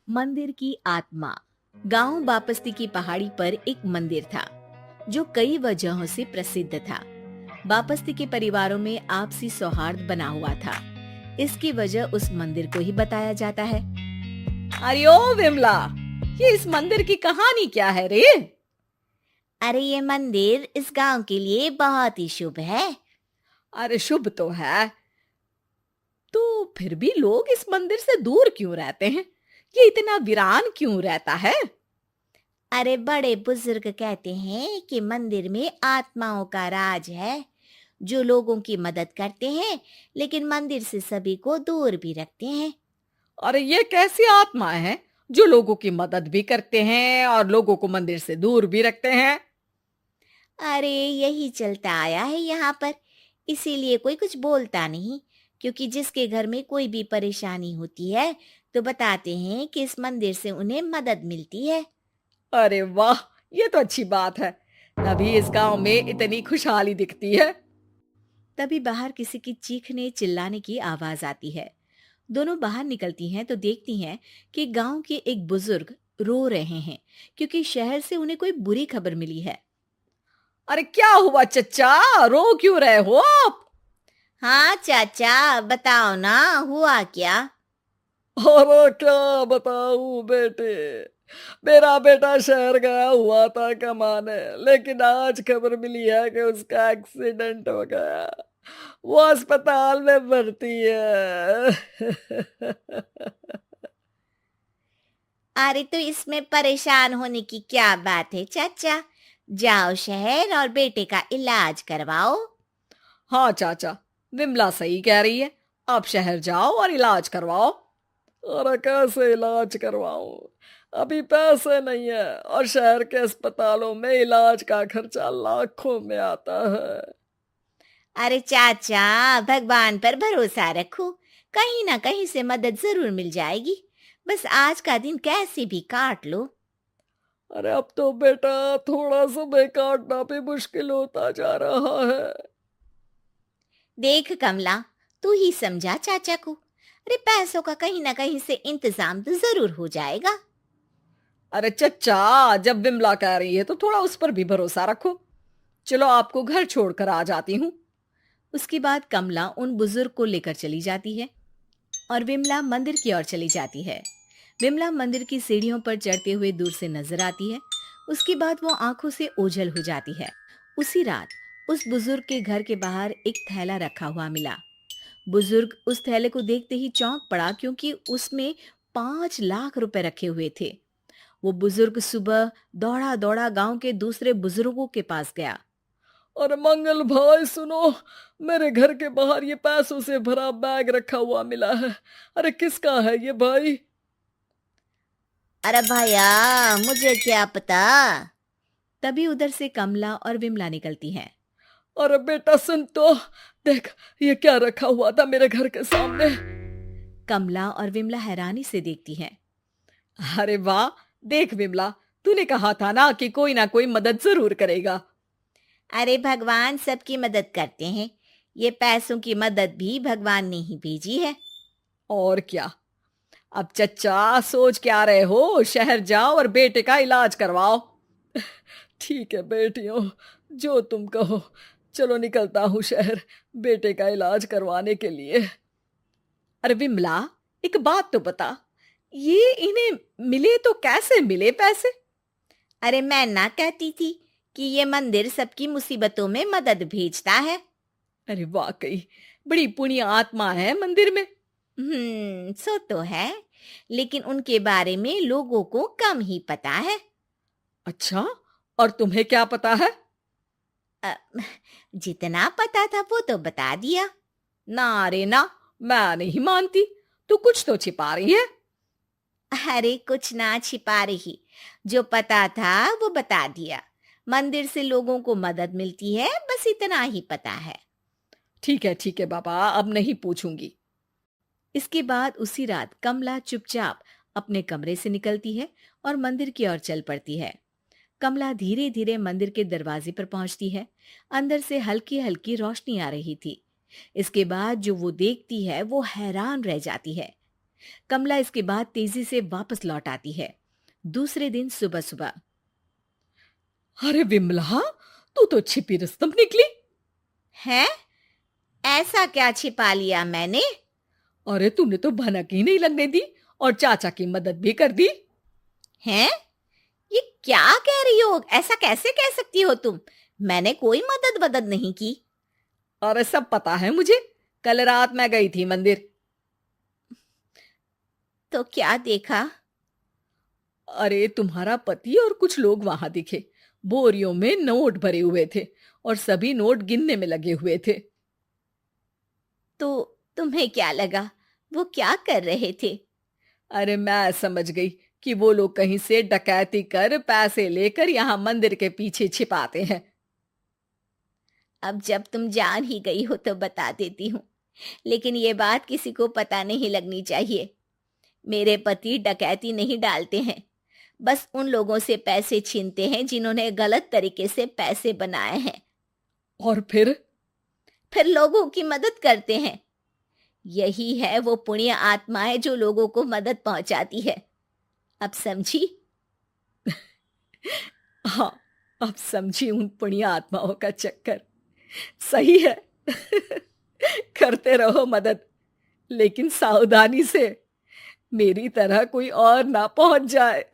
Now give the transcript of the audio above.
मंदिर की आत्मा। गांव बापस्ती की पहाड़ी पर एक मंदिर था जो कई वजहों से प्रसिद्ध था। बापस्ती के परिवारों में आपसी सौहार्द बना हुआ था। इसकी वजह उस मंदिर को ही बताया जाता है। अरे ओ विमला, ये इस मंदिर की कहानी क्या है रे? अरे ये मंदिर इस गांव के लिए बहुत ही शुभ है। अरे शुभ तो है, तो फिर भी लोग इस मंदिर से दूर क्यों रहते हैं? ये इतना वीरान क्यों रहता है? अरे बड़े बुजुर्ग कहते हैं कि मंदिर में आत्माओं का राज है जो लोगों की मदद करते हैं, लेकिन मंदिर से सभी को दूर भी रखते हैं। और ये कैसी आत्मा है जो लोगों की मदद भी करते हैं और लोगों को मंदिर से दूर भी रखते हैं? अरे यही चलता आया है यहाँ पर, इसीलिए कोई कुछ बोलता नहीं। क्योंकि जिसके घर में कोई भी परेशानी होती है तो बताते हैं कि इस मंदिर से उन्हें मदद मिलती है। अरे वाह, ये तो अच्छी बात है। तभी इस गांव में इतनी खुशहाली दिखती है। तभी बाहर किसी की चीखने चिल्लाने की आवाज आती है। दोनों बाहर निकलती हैं तो देखती हैं कि गांव के एक बुजुर्ग रो रहे हैं क्योंकि शहर से उन्हें कोई बुरी खबर मिली है। अरे क्या हुआ चच्चा, रो क्यों रहे हो आप? हाँ चाचा, बताओ ना, हुआ क्या? और क्या बताऊं बेटे। मेरा बेटा शहर गया हुआ था कमाने, लेकिन आज खबर मिली है कि उसका एक्सीडेंट हो गया। वो अस्पताल में भर्ती है। अरे तो इसमें परेशान होने की क्या बात है चाचा? जाओ शहर और बेटे का इलाज करवाओ। हाँ चाचा, विमला सही कह रही है। आप शहर जाओ और इलाज करवाओ। और कैसे इलाज करवाऊं? अभी पैसे नहीं है, और शहर के अस्पतालों में इलाज का खर्चा लाखों में आता है। अरे चाचा, भगवान पर भरोसा रखो, कहीं ना कहीं से मदद जरूर मिल जाएगी। बस आज का दिन कैसे भी काट लो। अरे अब तो बेटा थोड़ा समय काटना भी मुश्किल होता जा रहा है। देख कमला, तू ही समझा चाचा को। अरे पैसों का कहीं ना कहीं से इंतजाम तो जरूर हो जाएगा। अरे चच्चा, जब विमला कह रही है तो थोड़ा उस पर भी भरोसा रखो। चलो आपको घर छोड़कर आ जाती हूँ। उसके बाद कमला उन बुजुर्ग को लेकर चली जाती है और विमला मंदिर की ओर चली जाती है। विमला मंदिर की सीढ़ियों पर चढ़ते हुए दूर से नजर आती है। उसके बाद वो आंखों से ओझल हो जाती है। उसी रात उस बुजुर्ग के घर के बाहर एक थैला रखा हुआ मिला। बुजुर्ग उस थैले को देखते ही चौंक पड़ा क्योंकि उसमें 5 लाख रुपए रखे हुए थे। वो बुजुर्ग सुबह दौड़ा दौड़ा गांव के दूसरे बुजुर्गों के पास गया। और मंगल भाई सुनो, मेरे घर के बाहर ये पैसों से भरा बैग रखा हुआ मिला है। अरे किसका है ये भाई? अरे भैया, मुझे क्या पता। तभी उधर से कमला और विमला निकलती हैं। अरे बेटा सुन तो, देख ये क्या रखा हुआ था मेरे घर के सामने। कमला और विमला हैरानी से देखती हैं। अरे वाह, देख विमला, तूने कहा था ना कि कोई ना कोई मदद जरूर करेगा। अरे भगवान सबकी मदद करते हैं। ये पैसों की मदद भी भगवान ने ही भेजी है। और क्या। अब चच्चा सोच क्या रहे हो? शहर जाओ और बेटे का इलाज करवाओ। ठीक है बेटियों, जो तुम कहो। चलो निकलता हूँ शहर बेटे का इलाज करवाने के लिए। अरे विमला, एक बात तो बता, ये इन्हें मिले तो कैसे मिले पैसे? अरे मैं ना कहती थी कि ये मंदिर सबकी मुसीबतों में मदद भेजता है। अरे वाकई बड़ी पुण्य आत्मा है मंदिर में। सो तो है, लेकिन उनके बारे में लोगों को कम ही पता है। अच्छा, और तुम्हें क्या पता है? अ, जितना पता था वो तो बता दिया। ना रे ना, मैं नहीं मानती। तू कुछ तो छिपा रही है। अरे कुछ ना छिपा रही, जो पता था वो बता दिया। मंदिर से लोगों को मदद मिलती है, बस इतना ही पता है। ठीक है बाबा, अब नहीं पूछूंगी। इसके बाद उसी रात कमला चुपचाप अपने कमरे से निकलती है और मंदिर की ओर चल पड़ती है। कमला धीरे धीरे मंदिर के दरवाजे पर पहुंचती है। अंदर से हल्की हल्की रोशनी आ रही थी। इसके बाद जो वो देखती है वो हैरान रह जाती है। कमला इसके बाद तेजी से वापस लौट आती है। दूसरे दिन सुबह सुबह। अरे विमला, तू तो छिपी रुस्तम निकली। है? ऐसा क्या छिपा लिया मैंने? अरे तूने तो भनक ही नहीं लगने दी और चाचा की मदद भी कर दी। हैं? ये क्या कह रही हो? ऐसा कैसे कह सकती हो तुम? मैंने कोई मदद वदद नहीं की। अरे सब पता है मुझे, कल रात मैं गई थी मंदिर। तो क्या देखा? अरे तुम्हारा पति और कुछ लोग वहां दिखे। बोरियों में नोट भरे हुए थे और सभी नोट गिनने में लगे हुए थे। तो तुम्हें क्या लगा वो क्या कर रहे थे? अरे मैं समझ गई कि वो लोग कहीं से डकैती कर पैसे लेकर यहाँ मंदिर के पीछे छिपाते हैं। अब जब तुम जान ही गई हो तो बता देती हूँ, लेकिन ये बात किसी को पता नहीं लगनी चाहिए। मेरे पति डकैती नहीं डालते हैं, बस उन लोगों से पैसे छीनते हैं जिन्होंने गलत तरीके से पैसे बनाए हैं। और फिर लोगों की मदद करते हैं। यही है वो पुण्य आत्माएं जो लोगों को मदद पहुंचाती है। अब समझी? हाँ, अब समझी उन पुण्य आत्माओं का चक्कर। सही है। करते रहो मदद, लेकिन सावधानी से, मेरी तरह कोई और ना पहुंच जाए।